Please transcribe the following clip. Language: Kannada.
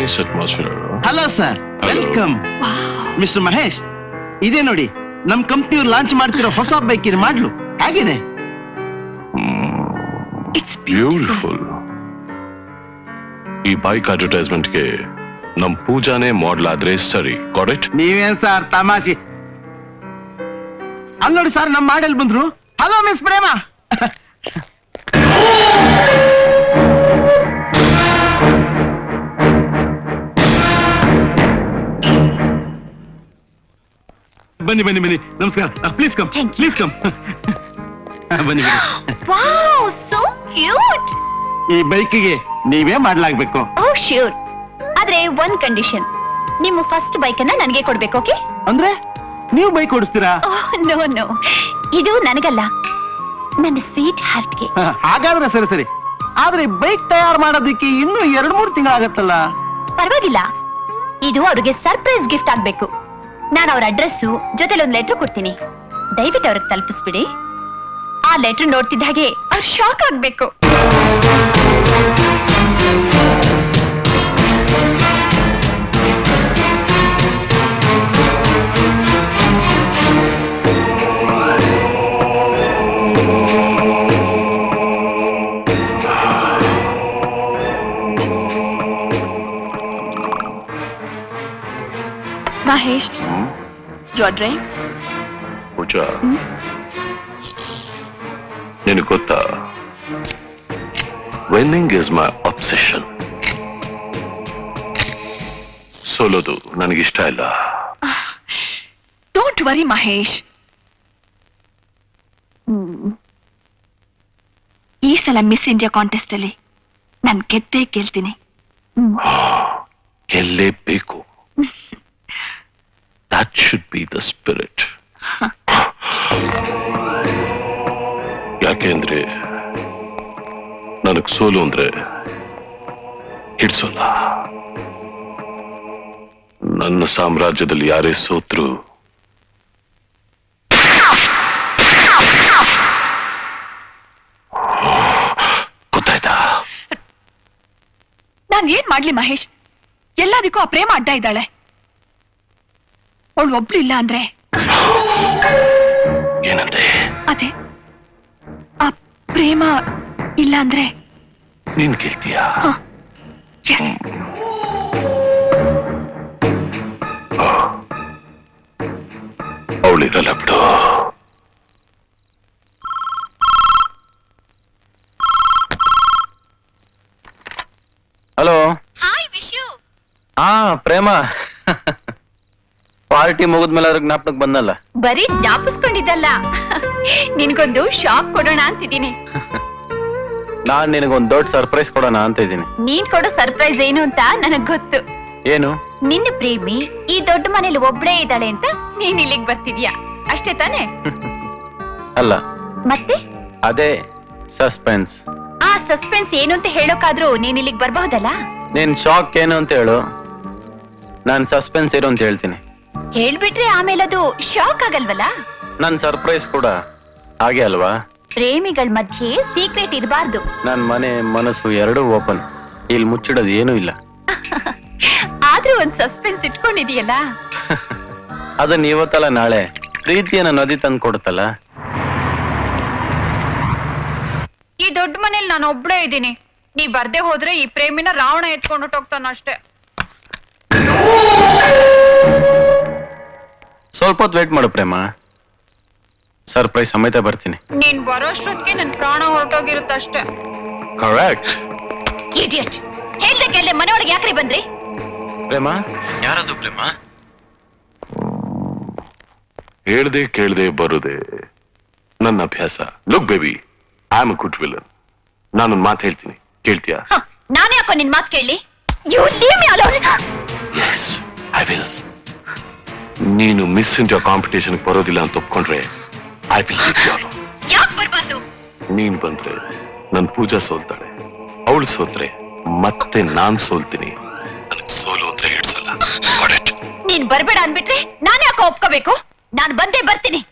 Nice atmosphere. Hello sir, welcome. Mister Mahesh, ಇದೇ ನೋಡಿ ನಮ್ ಕಂಪ್ನಿಯವ್ರು ಲಾಂಚ್ ಮಾಡ್ತಿರೋ ಹೊಸ ಬೈಕಿನ ಮಾಡ್ಲು ಆಗಿದೆ. It's beautiful. ಈ ಬೈಕ್ ಅಡ್ವರ್ಟೈಸ್ಮೆಂಟ್ಗೆ ನಮ್ ಪೂಜಾನೇ ಮಾಡಲ್ ಆದ್ರೆ ಸರಿ. Got it? ನೀವೇನ್ ಸರ್ ತಮಾಷೆ. ಅಲ್ಲಿ ನೋಡಿ ಸರ್, ನಮ್ ಮಾಡೆಲ್ ಬಂದ್ರು. ಹಲೋ ಮಿಸ್ ಪ್ರೇಮ. ಬನ್ನಿ ಬನ್ನಿ ಬನ್ನಿ, ನಮಸ್ಕಾರ. Please come, please come. ಬನ್ನಿ ಬನ್ನಿ. Wow, so cute. ಈ ಬೈಕಿಗೆ ನೀವೇ ಮಾಡ್ಲಾಗ್ಬೇಕು. ಓ ಶ್ಯೂರ್, ಆದ್ರೆ ಒಂದ್ ಕಂಡೀಷನ್, ನಿಮ್ಮ ಫಸ್ಟ್ ಬೈಕ್ ಅನ್ನ ನನಗೆ ಕೊಡ್ಬೇಕು. ಓಕೆ? ಅಂದ್ರೆ ನೀವು ಬೈಕ್ ಓಡಿಸ್ತೀರಾ? ನೋ ನೋ, ಇದು ನನಗಲ್ಲ, ನನ್ನ ಸ್ವೀಟ್ ಹಾರ್ಟ್ಗೆ. ಹಾಗಾದ್ರೆ ಸರಿ ಸರಿ. ಆದ್ರೆ ಬೈಕ್ ತಯಾರು ಮಾಡೋದಕ್ಕೆ ಇನ್ನೂ 2-3 ತಿಂಗಳಾಗತ್ತಲ್ಲ. ಪರವಾಗಿಲ್ಲ, ಇದು ಅವ್ರಿಗೆ ಸರ್ಪ್ರೈಸ್ ಗಿಫ್ಟ್ ಆಗ್ಬೇಕು. ನಾನು ಅವ್ರ ಅಡ್ರೆಸ್ಸು ಜೊತೆಲಿ ಒಂದು ಲೆಟರ್ ಕೊಡ್ತೀನಿ, ದಯವಿಟ್ಟು ಅವ್ರಿಗೆ ತಲುಪಿಸ್ಬಿಡಿ. ಆ ಲೆಟರ್ ನೋಡ್ತಿದ್ದ ಹಾಗೆ ಅವ್ರು ಶಾಕ್ ಆಗ್ಬೇಕು. ಮಹೇಶ್, ಜೋಡ್ರೆ ಪೂಜಾ, ನಿನಗೆ ಗೊತ್ತಾ, ವಿನ್ನಿಂಗ್ ಇಸ್ ಮೈ ಅಬ್ಸೆಷನ್. ಸೋಲೋದು ನನಗಿಷ್ಟ ಇಲ್ಲ. ಡೋಂಟ್ ವರಿ ಮಹೇಶ್, ಈ ಸಲ ಮಿಸ್ ಇಂಡಿಯಾ ಕಾಂಟೆಸ್ಟ್ ಅಲ್ಲಿ ನಾನು ಗೆದ್ದೇ ಗೆಲ್ತೀನಿ. ಗೆಲ್ಲೇಬೇಕು. That should be the spirit. ಯಾಕೆಂದ್ರೆ ನನಗ್ ಸೋಲು ಅಂದ್ರೆ ಹಿಡ್ಸೋಲ್ಲ. ನನ್ನ ಸಾಮ್ರಾಜ್ಯದಲ್ಲಿ ಯಾರೇ ಸೋತ್ರು ಗೊತ್ತಾಯ್ತಾ? ನಾನ್ ಏನ್ ಮಾಡ್ಲಿ ಮಹೇಶ್, ಎಲ್ಲದಕ್ಕೂ ಆ ಪ್ರೇಮ ಅಡ್ಡ ಇದ್ದಾಳೆ. ಅವಳು ಒಬ್ಳು ಇಲ್ಲ ಅಂದ್ರೆ ಏನಂತೆ? ಅದೇ, ಆ ಪ್ರೇಮ ಇಲ್ಲ ಅಂದ್ರೆ ನೀನ್ ಗೆಲ್ತೀಯಾ? ಅವಳಿರಲ್ಲ ಬಿಡು. ಹಲೋ. ಹಾಯ್ ವಿಶು. ಹಾ ಪ್ರೇಮ, ಪಾರ್ಟಿ ಮುಗಿದ್ಮೇಲೆ ಅದ್ರ ಜ್ಞಾಪಕಕ್ಕೆ ಬಂದಲ್ಲ. ಬರೀ ಜ್ಞಾಪಿಸ್ಕೊಂಡಿದ್ದಲ್ಲ, ನಿನ್ಗೊಂದು ಶಾಕ್ ಕೊಡೋಣ ಅಂತಿದ್ದೀನಿ. ನಾನ್ ನಿನಗೊಂದ್ ದೊಡ್ಡ ಸರ್ಪ್ರೈಸ್ ಕೊಡೋಣ ಅಂತ ಇದ್ದೀನಿ. ನೀನ್ ಕೊಡೋ ಸರ್ಪ್ರೈಸ್ ಏನು ಅಂತ ನನಗ್ ಗೊತ್ತು. ಏನು? ನಿನ್ನ ಪ್ರೇಮಿ ಈ ದೊಡ್ಡ ಮನೇಲಿ ಒಬ್ಳೇ ಇದ್ದಾಳೆ ಅಂತ ನೀನ್ ಇಲ್ಲಿಗೆ ಬರ್ತಿದ್ಯಾ, ಅಷ್ಟೇ ತಾನೇ? ಅಲ್ಲ, ಮತ್ತೆ ಅದೇ ಸಸ್ಪೆನ್ಸ್. ಆ ಸಸ್ಪೆನ್ಸ್ ಏನು ಅಂತ ಹೇಳೋಕಾದ್ರೂ ನೀನ್ ಇಲ್ಲಿಗೆ ಬರ್ಬಹುದಲ್ಲ? ನೀನ್ ಶಾಕ್ ಏನು ಅಂತ ಹೇಳು, ನಾನ್ ಸಸ್ಪೆನ್ಸ್ ಏನು ಅಂತ ಹೇಳ್ತೀನಿ. ಹೇಳ್ಬಿಟ್ರೆ ಆಮೇಲೆ ಅದು ಶಾಕ್ ಆಗಲ್ವಲ್ಲ? ನನ್ ಸರ್ಪ್ರೈಸ್ ಕೂಡ ಹಾಗೆ ಅಲ್ವಾ? ಪ್ರೇಮಿಗಳ ಮಧ್ಯೆ ಸೀಕ್ರೆಟ್ ಇರಬಾರ್ದು. ನನ್ ಮನೆ ಮನಸ್ಸು ಎರಡೂ ಓಪನ್, ಇಲ್ಲಿ ಮುಚ್ಚಿಡೋದು ಏನೂ ಇಲ್ಲ. ಆದ್ರೂ ಒಂದ್ ಸಸ್ಪೆನ್ಸ್ ಇಟ್ಕೊಂಡಿದೀಯಲ್ಲ. ಅದನ್ನ ಇವತ್ತಲ್ಲ ನಾಳೆ ಪ್ರೀತಿಯನ್ನ ನದಿ ತಂದು ಕೊಡುತ್ತಲ್ಲ. ಈ ದೊಡ್ಡ ಮನೇಲಿ ನಾನು ಒಬ್ಳೇ ಇದ್ದೀನಿ, ನೀ ಬರ್ದೇ ಹೋದ್ರೆ ಈ ಪ್ರೇಮಿನ ರಾವಣ ಎತ್ಕೊಂಡು ಹೋಗ್ತಾನ ಅಷ್ಟೇ. ಸ್ವಲ್ಪ ಹೊತ್ತು ವೇಟ್ ಮಾಡು ಪ್ರೇಮ, ಸರ್ಪ್ರೈಸ್ ಸಮೇತ ಬರ್ತೀನಿ. ನೀನ್ ಬರೋಷ್ಟೊತ್ತಿಗೆ ನನ್ ಪ್ರಾಣ ಹೊರಟೋಗಿರುತ್ತಷ್ಟೇ. ಕರೆಕ್ಟ್. ಇಡಿಯಟ್, ಹೇಳ್ದೆ ಕೇಳ್ದೆ ಮನೆಯೊಳಗೆ ಯಾಕ್ರಿ ಬಂದ್ರಿ? ಪ್ರೇಮ, ಯಾರದು ಪ್ರೇಮ? ಹೇಳ್ದೆ ಕೇಳ್ದೆ ಬರುದೇ ನನ್ನ ಅಭ್ಯಾಸ. Look baby, I am a good villain. ನಾನೊಂದು ಮಾತು ಹೇಳ್ತೀನಿ, ಕೇಳ್ತೀಯಾ? ನಾನೇ ಯಾಕೋ ನಿನ್ ಮಾತು ಕೇಳಿ? You leave me alone. Yes, I will. ನೀನು ಮಿಸ್ ಇಂಡಿಯಾ ಕಾಂಪಿಟೇಷನ್ ಬರೋದಿಲ್ಲ ಅಂತ ಒಪ್ಕೊಂಡ್ರೆ I will leave you alone. ಯಾಕೆ ಬರ್ಬಾರ್ದು? ನೀನ್ ಬಂದ್ರೆ ನನ್ ಪೂಜಾ ಸೋಲ್ತಾಳೆ, ಅವಳು ಸೋತ್ರೆ ಮತ್ತೆ ನಾನ್ ಸೋಲ್ತೀನಿ. ನನಗೆ ಸೋಲು ಅಂದ್ರೆ ಹಿಡ್ಸಲ್ಲ. ನೀನ್ ಬರ್ಬೇಡ ಅನ್ಬಿಟ್ರೆ ನಾನೇ ಯಾಕೋ ಒಪ್ಕೋಬೇಕು? ನಾನ್ ಬಂದೇ ಬರ್ತೀನಿ.